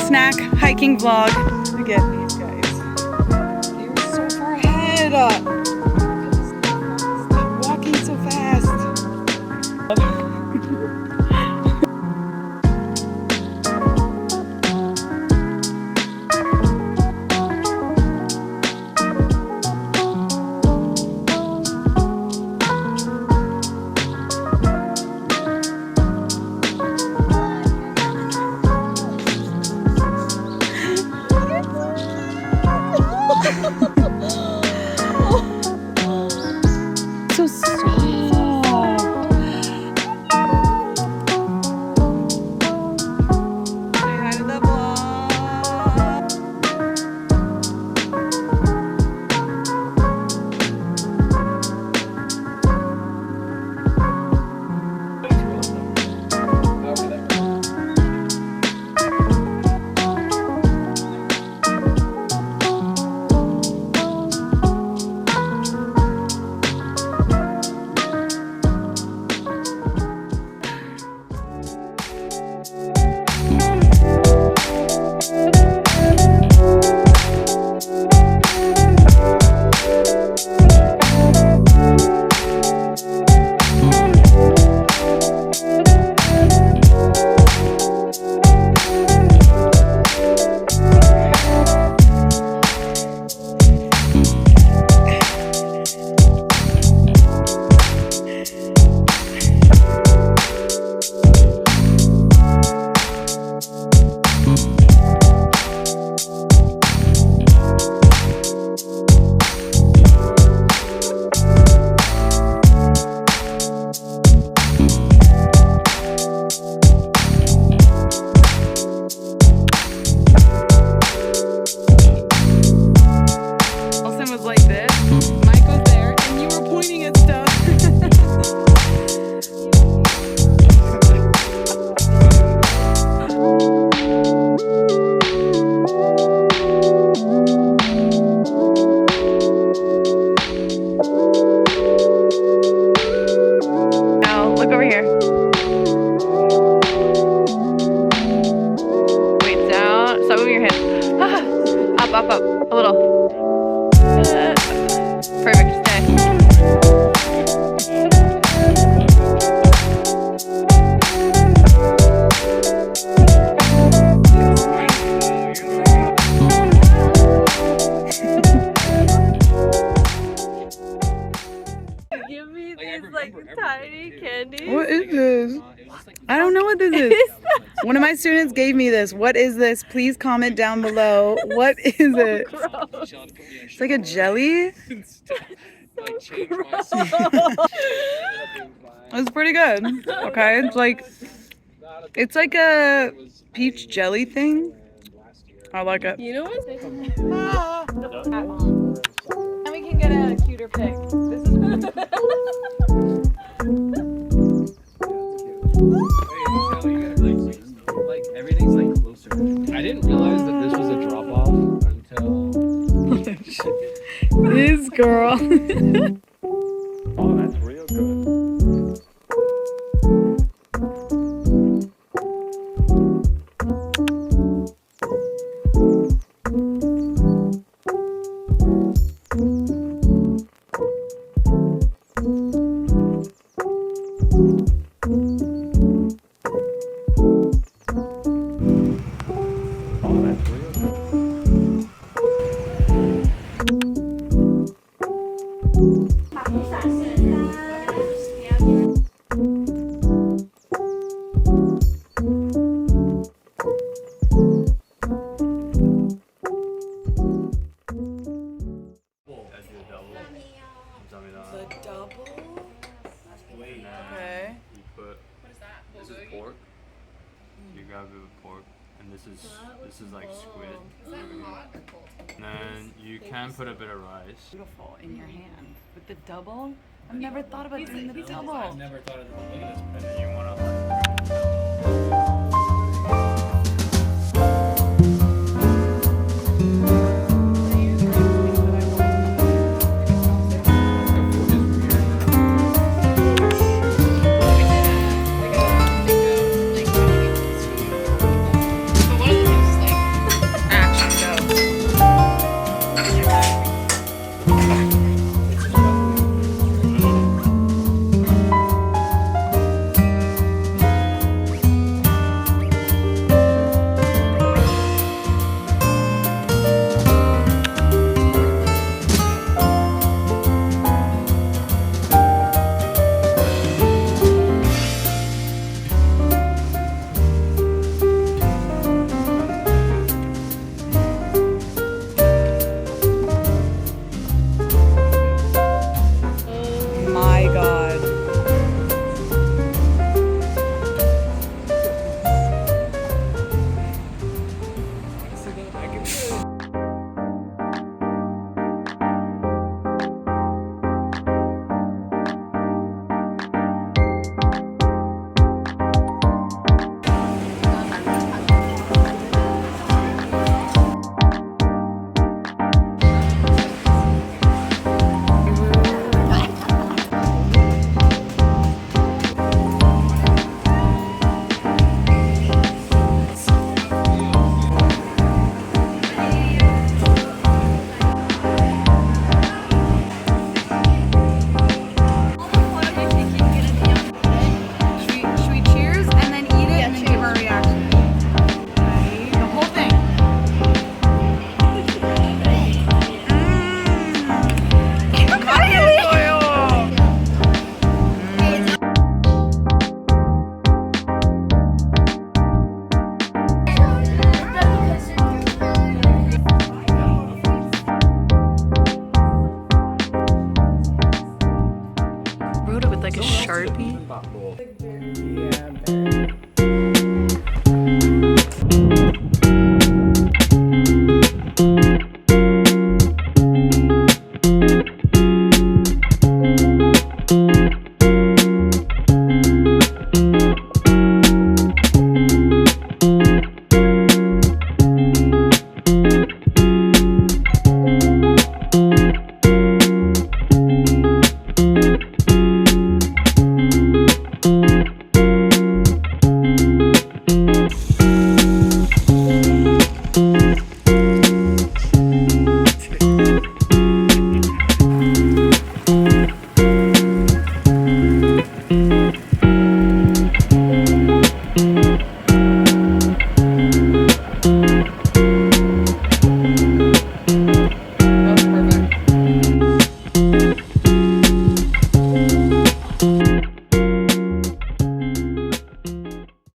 snack hiking vlog. Look at these guys. They're so far ahead. Stop walking so fast. So soft. Say hi to the vlog. Up, a little. Perfect, stay. Give me these like tiny candies. What is this? I don't know what this is. One of my students gave me this. What is this? Please comment down below. What is it? Gross. It's like a jelly. It's pretty good. Okay, it's like a peach jelly thing. I like it. You know what? And we can get a cuter pic. This is everything's like closer. I didn't realize that this was a drop off until This girl. oh, that's real good. This is like squid. Is that hot or cold? And then you can put a bit of rice. Beautiful in your hand. With the double? I've never thought about doing the double. I've never thought of the look at this. And then you want to